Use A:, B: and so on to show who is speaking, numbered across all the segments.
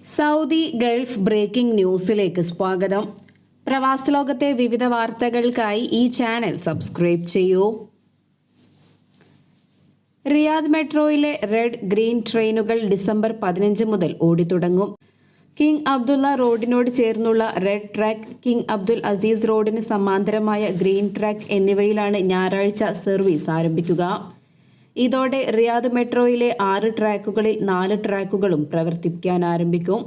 A: Saudi Gulf breaking ന്യൂസിലേക്ക് സ്വാഗതം. പ്രവാസ ലോകത്തെ വിവിധ വാർത്തകൾക്കായി ഈ ചാനൽ സബ്സ്ക്രൈബ് ചെയ്യൂ. റിയാദ് മെട്രോയിലെ റെഡ് ഗ്രീൻ ട്രെയിനുകൾ ഡിസംബർ 15 മുതൽ ഓടിത്തുടങ്ങും. കിങ് അബ്ദുള്ള റോഡിനോട് ചേർന്നുള്ള red track, king Abdul Aziz റോഡിന് സമാന്തരമായ ഗ്രീൻ ട്രാക്ക് എന്നിവയിലാണ് ഞായറാഴ്ച സർവീസ് ആരംഭിക്കുക. ഇതോടെ റിയാദ് മെട്രോയിലെ 6 ട്രാക്കുകളിൽ 4 ട്രാക്കുകളും പ്രവർത്തിക്കാൻ ആരംഭിക്കും.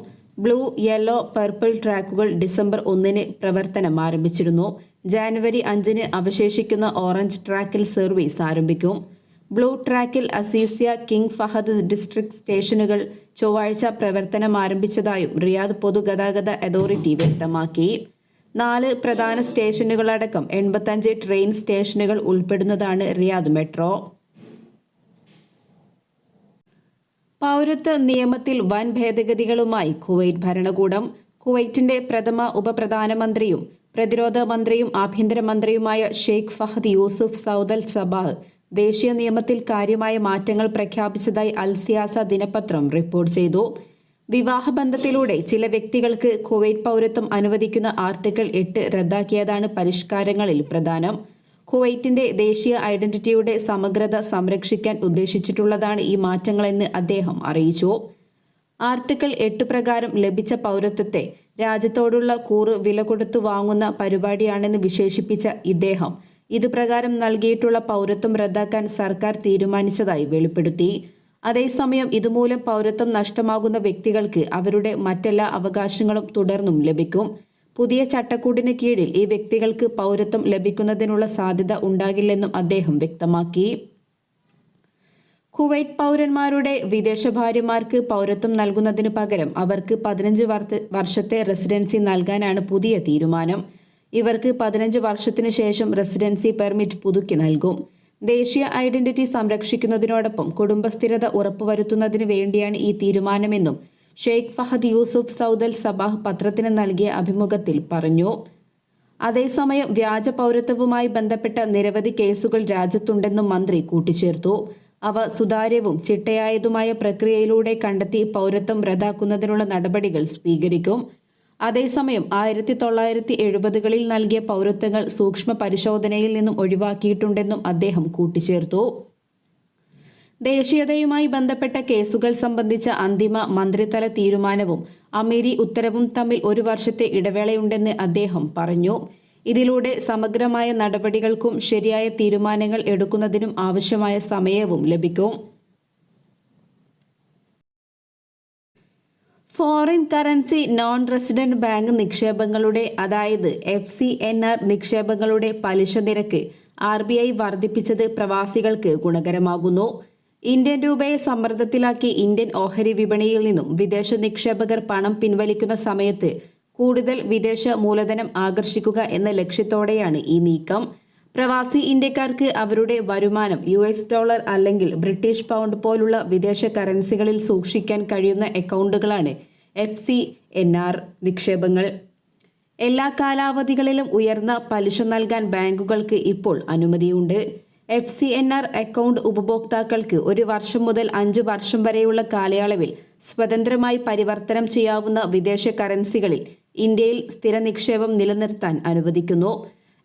A: ബ്ലൂ, യെല്ലോ, പർപ്പിൾ ട്രാക്കുകൾ ഡിസംബർ 1 പ്രവർത്തനം ആരംഭിച്ചിരുന്നു. ജാനുവരി 5 അവശേഷിക്കുന്ന ഓറഞ്ച് ട്രാക്കിൽ സർവീസ് ആരംഭിക്കും. ബ്ലൂ ട്രാക്കിൽ അസീസിയ, കിങ് ഫഹദ് ഡിസ്ട്രിക്ട് സ്റ്റേഷനുകൾ ചൊവ്വാഴ്ച പ്രവർത്തനം ആരംഭിച്ചതായും റിയാദ് പൊതുഗതാഗത അതോറിറ്റി വ്യക്തമാക്കി. 4 പ്രധാന സ്റ്റേഷനുകളടക്കം 85 ട്രെയിൻ സ്റ്റേഷനുകൾ ഉൾപ്പെടുന്നതാണ് റിയാദ് മെട്രോ. പൗരത്വ നിയമത്തിൽ വൻ ഭേദഗതികളുമായി കുവൈറ്റ് ഭരണകൂടം. കുവൈറ്റിന്റെ പ്രഥമ ഉപപ്രധാനമന്ത്രിയും പ്രതിരോധ മന്ത്രിയും ആഭ്യന്തരമന്ത്രിയുമായ ഷെയ്ഖ് ഫഹദ് യൂസുഫ് സൗദൽ സബാഹ് ദേശീയ നിയമത്തിൽ കാര്യമായ മാറ്റങ്ങൾ പ്രഖ്യാപിച്ചതായി അൽ സിയാസ ദിനപത്രം റിപ്പോർട്ട് ചെയ്തു. വിവാഹബന്ധത്തിലൂടെ ചില വ്യക്തികൾക്ക് കുവൈറ്റ് പൗരത്വം അനുവദിക്കുന്ന ആർട്ടിക്കിൾ 8 റദ്ദാക്കിയതാണ് പരിഷ്കാരങ്ങളിൽ പ്രധാനം. കുവൈറ്റിന്റെ ദേശീയ ഐഡന്റിറ്റിയുടെ സമഗ്രത സംരക്ഷിക്കാൻ ഉദ്ദേശിച്ചിട്ടുള്ളതാണ് ഈ മാറ്റങ്ങളെന്ന് അദ്ദേഹം അറിയിച്ചു. ആർട്ടിക്കിൾ 8 പ്രകാരം ലഭിച്ച പൗരത്വത്തെ രാജ്യത്തോടുള്ള കൂറ് വില കൊടുത്തു വാങ്ങുന്ന പരിപാടിയാണെന്ന് വിശേഷിപ്പിച്ച ഇദ്ദേഹം ഇതുപ്രകാരം നൽകിയിട്ടുള്ള പൗരത്വം റദ്ദാക്കാൻ സർക്കാർ തീരുമാനിച്ചതായി വെളിപ്പെടുത്തി. അതേസമയം ഇതുമൂലം പൗരത്വം നഷ്ടമാകുന്ന വ്യക്തികൾക്ക് അവരുടെ മറ്റെല്ലാ അവകാശങ്ങളും തുടർന്നും ലഭിക്കും. പുതിയ ചട്ടക്കൂടിന് കീഴിൽ ഈ വ്യക്തികൾക്ക് പൗരത്വം ലഭിക്കുന്നതിനുള്ള സാധ്യത ഉണ്ടാകില്ലെന്നും അദ്ദേഹം വ്യക്തമാക്കി. കുവൈറ്റ് പൗരന്മാരുടെ വിദേശ ഭാര്യമാർക്ക് പൗരത്വം നൽകുന്നതിനു പകരം അവർക്ക് 15 വർഷത്തെ റെസിഡൻസി നൽകാനാണ് പുതിയ തീരുമാനം. ഇവർക്ക് 15 വർഷത്തിനു ശേഷം റെസിഡൻസി പെർമിറ്റ് പുതുക്കി നൽകും. ദേശീയ ഐഡന്റിറ്റി സംരക്ഷിക്കുന്നതിനോടൊപ്പം കുടുംബസ്ഥിരത ഉറപ്പുവരുത്തുന്നതിന് വേണ്ടിയാണ് ഈ തീരുമാനമെന്നും ഷെയ്ഖ് ഫഹദ് യൂസുഫ് സൗദൽ സബാഹ് പത്രത്തിന് നൽകിയ അഭിമുഖത്തിൽ പറഞ്ഞു. അതേസമയം വ്യാജ പൗരത്വവുമായി ബന്ധപ്പെട്ട നിരവധി കേസുകൾ രാജ്യത്തുണ്ടെന്നും മന്ത്രി കൂട്ടിച്ചേർത്തു. അവ സുതാര്യവും ചിട്ടയായതുമായ പ്രക്രിയയിലൂടെ കണ്ടെത്തി പൗരത്വം റദ്ദാക്കുന്നതിനുള്ള നടപടികൾ സ്വീകരിക്കും. അതേസമയം 1970കളിൽ നൽകിയ പൗരത്വങ്ങൾ സൂക്ഷ്മ പരിശോധനയിൽ നിന്നും ഒഴിവാക്കിയിട്ടുണ്ടെന്നും അദ്ദേഹം കൂട്ടിച്ചേർത്തു. ദേശീയതയുമായി ബന്ധപ്പെട്ട കേസുകൾ സംബന്ധിച്ച അന്തിമ മന്ത്രിതല തീരുമാനവും അമീരി ഉത്തരവും തമ്മിൽ 1 വർഷത്തെ ഇടവേളയുണ്ടെന്ന് അദ്ദേഹം പറഞ്ഞു. ഇതിലൂടെ സമഗ്രമായ നടപടികൾക്കും ശരിയായ തീരുമാനങ്ങൾ എടുക്കുന്നതിനും ആവശ്യമായ സമയവും ലഭിക്കും. Foreign currency non resident bank നിക്ഷേപങ്ങളുടെ അതായത് FCNR നിക്ഷേപങ്ങളുടെ പലിശ നിരക്ക് RBI വർദ്ധിപ്പിച്ചത് പ്രവാസികൾക്ക് ഗുണകരമാകുന്നു. ഇന്ത്യൻ രൂപയെ സമ്മർദ്ദത്തിലാക്കി ഇന്ത്യൻ ഓഹരി വിപണിയിൽ നിന്നും വിദേശ നിക്ഷേപകർ പണം പിൻവലിക്കുന്ന സമയത്ത് കൂടുതൽ വിദേശ മൂലധനം ആകർഷിക്കുക എന്ന ലക്ഷ്യത്തോടെയാണ് ഈ നീക്കം. പ്രവാസി ഇന്ത്യക്കാർക്ക് അവരുടെ വരുമാനം US ഡോളർ അല്ലെങ്കിൽ ബ്രിട്ടീഷ് പൗണ്ട് പോലുള്ള വിദേശ കറൻസികളിൽ സൂക്ഷിക്കാൻ കഴിയുന്ന അക്കൗണ്ടുകളാണ് FCNR നിക്ഷേപങ്ങൾ. എല്ലാ കാലാവധികളിലും ഉയർന്ന പലിശ നൽകാൻ ബാങ്കുകൾക്ക് ഇപ്പോൾ അനുമതിയുണ്ട്. FCNR അക്കൗണ്ട് ഉപഭോക്താക്കൾക്ക് 1 വർഷം മുതൽ 5 വർഷം വരെയുള്ള കാലയളവിൽ സ്വതന്ത്രമായി പരിവർത്തനം ചെയ്യാവുന്ന വിദേശ കറൻസികളിൽ ഇന്ത്യയിൽ സ്ഥിര നിക്ഷേപം നിലനിർത്താൻ അനുവദിക്കുന്നു.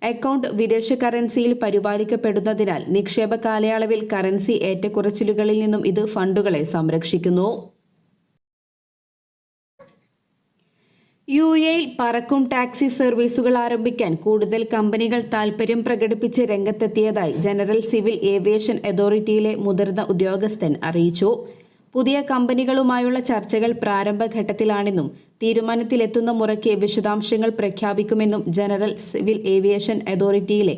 A: അക്കൗണ്ട് വിദേശ കറൻസിയിൽ പരിപാലിക്കപ്പെടുന്നതിനാൽ നിക്ഷേപ കാലയളവിൽ കറൻസി ഏറ്റക്കുറച്ചിലുകളിൽ നിന്നും ഇത് ഫണ്ടുകളെ സംരക്ഷിക്കുന്നു. UAE-യിൽ പറക്കും ടാക്സി സർവീസുകൾ ആരംഭിക്കാൻ കൂടുതൽ കമ്പനികൾ താൽപര്യം പ്രകടിപ്പിച്ച് രംഗത്തെത്തിയതായി ജനറൽ സിവിൽ ഏവിയേഷൻ അതോറിറ്റിയിലെ മുതിർന്ന ഉദ്യോഗസ്ഥൻ അറിയിച്ചു. പുതിയ കമ്പനികളുമായുള്ള ചർച്ചകൾ പ്രാരംഭഘട്ടത്തിലാണെന്നും തീരുമാനത്തിലെത്തുന്ന മുറയ്ക്ക് വിശദാംശങ്ങൾ പ്രഖ്യാപിക്കുമെന്നും ജനറൽ സിവിൽ ഏവിയേഷൻ അതോറിറ്റിയിലെ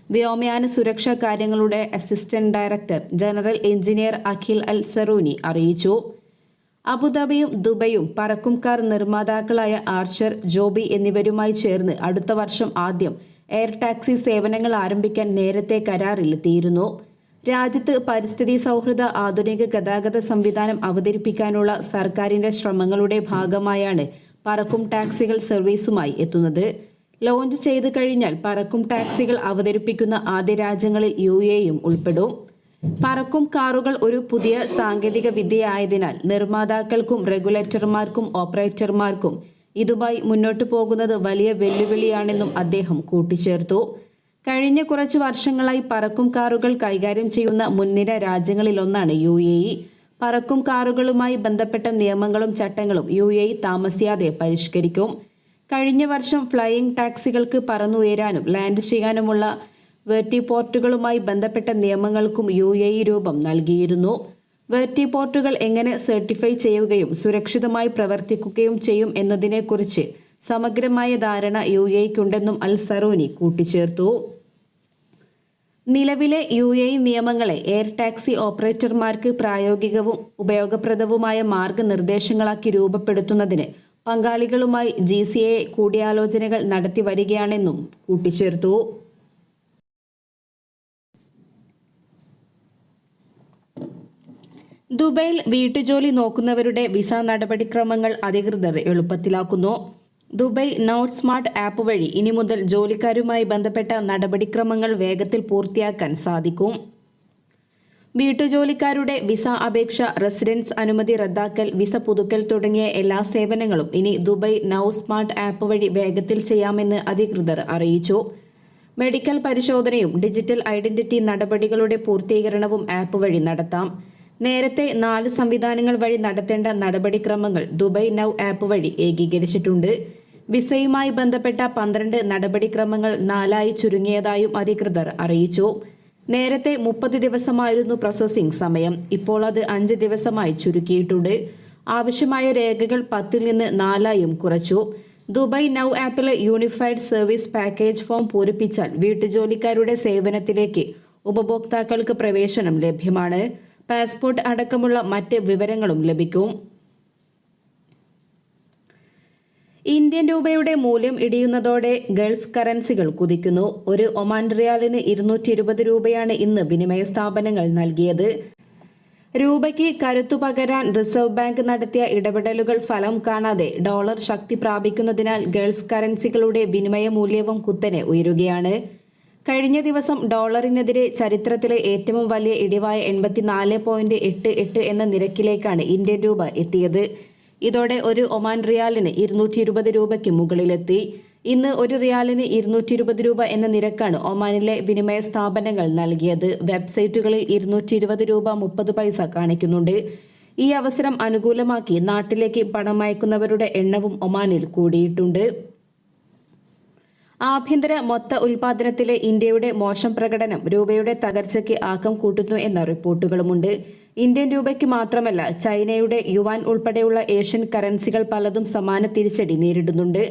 A: വ്യോമയാന സുരക്ഷാ കാര്യങ്ങളുടെ assistant director general engineer Aqeel Al Zarooni അറിയിച്ചു. അബുദാബിയും ദുബൈയും പറക്കും കാർ നിർമ്മാതാക്കളായ ആർച്ചർ, ജോബി എന്നിവരുമായി ചേർന്ന് അടുത്ത വർഷം ആദ്യം എയർ ടാക്സി സേവനങ്ങൾ ആരംഭിക്കാൻ നേരത്തെ കരാറിലെത്തിയിരുന്നു. രാജ്യത്ത് പരിസ്ഥിതി സൗഹൃദ ആധുനിക ഗതാഗത സംവിധാനം അവതരിപ്പിക്കാനുള്ള സർക്കാരിന്റെ ശ്രമങ്ങളുടെ ഭാഗമായാണ് പറക്കും ടാക്സികൾ സർവീസുമായി എത്തുന്നത്. ലോഞ്ച് ചെയ്തു കഴിഞ്ഞാൽ പറക്കും ടാക്സികൾ അവതരിപ്പിക്കുന്ന ആദ്യ രാജ്യങ്ങളിൽ UAE-യും ഉൾപ്പെടും. പറക്കും കാറുകൾ ഒരു പുതിയ സാങ്കേതിക വിദ്യയായതിനാൽ നിർമ്മാതാക്കൾക്കും റെഗുലേറ്റർമാർക്കും ഓപ്പറേറ്റർമാർക്കും ഇതുമായി മുന്നോട്ടു പോകുന്നത് വലിയ വെല്ലുവിളിയാണെന്നും അദ്ദേഹം കൂട്ടിച്ചേർത്തു. കഴിഞ്ഞ കുറച്ച് വർഷങ്ങളായി പറക്കും കാറുകൾ കൈകാര്യം ചെയ്യുന്ന മുൻനിര രാജ്യങ്ങളിലൊന്നാണ് UAE. പറക്കും കാറുകളുമായി ബന്ധപ്പെട്ട നിയമങ്ങളും ചട്ടങ്ങളും UAE താമസിയാതെ പരിഷ്കരിക്കും. കഴിഞ്ഞ വർഷം ഫ്ലൈയിംഗ് ടാക്സികൾക്ക് പറന്നുയരാനും ലാൻഡ് ചെയ്യാനുമുള്ള വെർട്ടിപോർട്ടുകളുമായി ബന്ധപ്പെട്ട നിയമങ്ങൾക്കും UAE രൂപം നൽകിയിരുന്നു. വെർട്ടിപോർട്ടുകൾ എങ്ങനെ സർട്ടിഫൈ ചെയ്യുകയും സുരക്ഷിതമായി പ്രവർത്തിക്കുകയും ചെയ്യും എന്നതിനെക്കുറിച്ച് സമഗ്രമായ ധാരണ UAEക്കുണ്ടെന്നും അൽ സറൂനി കൂട്ടിച്ചേർത്തു. നിലവിലെ UAE നിയമങ്ങളെ എയർ ടാക്സി ഓപ്പറേറ്റർമാർക്ക് പ്രായോഗികവും ഉപയോഗപ്രദവുമായ മാർഗനിർദ്ദേശങ്ങളാക്കി രൂപപ്പെടുത്തുന്നതിന് പങ്കാളികളുമായി GCA കൂടിയാലോചനകൾ നടത്തി വരികയാണെന്നും കൂട്ടിച്ചേർത്തു. ദുബൈയിൽ വീട്ടുജോലി നോക്കുന്നവരുടെ വിസ നടപടിക്രമങ്ങൾ അധികൃതർ എളുപ്പത്തിലാക്കുന്നു. ദുബൈ നൗ സ്മാർട്ട് ആപ്പ് വഴി ഇനി മുതൽ ജോലിക്കാരുമായി ബന്ധപ്പെട്ട നടപടിക്രമങ്ങൾ വേഗത്തിൽ പൂർത്തിയാക്കാൻ സാധിക്കും. വീട്ടുജോലിക്കാരുടെ വിസ അപേക്ഷ, റെസിഡൻസ് അനുമതി റദ്ദാക്കൽ, വിസ പുതുക്കൽ തുടങ്ങിയ എല്ലാ സേവനങ്ങളും ഇനി ദുബൈ നൗ സ്മാർട്ട് ആപ്പ് വഴി വേഗത്തിൽ ചെയ്യാമെന്ന് അധികൃതർ അറിയിച്ചു. മെഡിക്കൽ പരിശോധനയും ഡിജിറ്റൽ ഐഡന്റിറ്റി നടപടികളുടെ പൂർത്തീകരണവും ആപ്പ് വഴി നടത്താം. നേരത്തെ 4 സംവിധാനങ്ങൾ വഴി നടത്തേണ്ട നടപടിക്രമങ്ങൾ ദുബൈ നൗ ആപ്പ് വഴി ഏകീകരിച്ചിട്ടുണ്ട്. വിസയുമായി ബന്ധപ്പെട്ട 12 നടപടിക്രമങ്ങൾ 4ആയി ചുരുങ്ങിയതായും അധികൃതർ അറിയിച്ചു. നേരത്തെ 30 ദിവസമായിരുന്നു പ്രോസസ്സിംഗ് സമയം. ഇപ്പോൾ അത് 5 ദിവസമായി ചുരുക്കിയിട്ടുണ്ട്. ആവശ്യമായ രേഖകൾ 10ൽ നിന്ന് 4ആയും കുറച്ചു. ദുബൈ നൗ ആപ്പിലെ യൂണിഫൈഡ് സർവീസ് പാക്കേജ് ഫോം പൂരിപ്പിച്ചാൽ വീട്ടുജോലിക്കാരുടെ സേവനത്തിലേക്ക് ഉപഭോക്താക്കൾക്ക് പ്രവേശനം ലഭ്യമാണ്. പാസ്പോർട്ട് അടക്കമുള്ള മറ്റ് വിവരങ്ങളും ലഭിക്കും. ഇന്ത്യൻ രൂപയുടെ മൂല്യം ഇടിയുന്നതോടെ ഗൾഫ് കറൻസികൾ കുതിക്കുന്നു. ഒരു ഒമാൻ റിയാലിന് 220 രൂപയാണ് ഇന്ന് വിനിമയ സ്ഥാപനങ്ങൾ നൽകിയത്. രൂപയ്ക്ക് കരുത്തു പകരാൻ റിസർവ് ബാങ്ക് നടത്തിയ ഇടപെടലുകൾ ഫലം കാണാതെ ഡോളർ ശക്തി പ്രാപിക്കുന്നതിനാൽ ഗൾഫ് കറൻസികളുടെ വിനിമയ മൂല്യവും കുത്തനെ ഉയരുകയാണ്. കഴിഞ്ഞ ദിവസം ഡോളറിനെതിരെ ചരിത്രത്തിലെ ഏറ്റവും വലിയ ഇടിവായ 84.88 എന്ന നിരക്കിലേക്കാണ് ഇന്ത്യൻ രൂപ എത്തിയത്. ഇതോടെ ഒരു ഒമാൻ റിയാലിന് 220 രൂപയ്ക്ക് മുകളിലെത്തി. ഇന്ന് ഒരു റിയാലിന് 220 രൂപ എന്ന നിരക്കാണ് ഒമാനിലെ വിനിമയ സ്ഥാപനങ്ങൾ നൽകിയത്. വെബ്സൈറ്റുകളിൽ 220 രൂപ 30 പൈസ കാണിക്കുന്നുണ്ട്. ഈ അവസരം അനുകൂലമാക്കി നാട്ടിലേക്ക് പണമയക്കുന്നവരുടെ എണ്ണവും ഒമാനിൽ കൂടിയിട്ടുണ്ട്. ആഭ്യന്തര മൊത്ത ഉൽപാദനത്തിലെ ഇന്ത്യയുടെ മോശം പ്രകടനം രൂപയുടെ തകർച്ചയ്ക്ക് ആക്കം കൂട്ടുന്നു എന്ന റിപ്പോർട്ടുകളുമുണ്ട്. ഇന്ത്യൻ രൂപയ്ക്ക് മാത്രമല്ല, ചൈനയുടെ യുവാൻ ഉൾപ്പെടെയുള്ള ഏഷ്യൻ കറൻസികൾ പലതും സമാന തിരിച്ചടി നേരിടുന്നുണ്ട്.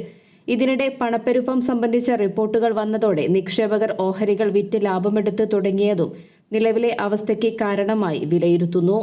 A: ഇതിനിടെ പണപ്പെരുപ്പം സംബന്ധിച്ച റിപ്പോർട്ടുകൾ വന്നതോടെ നിക്ഷേപകർ ഓഹരികൾ വിറ്റ് ലാഭമെടുത്ത് തുടങ്ങിയതും നിലവിലെ അവസ്ഥയ്ക്ക് കാരണമായി വിലയിരുത്തുന്നു.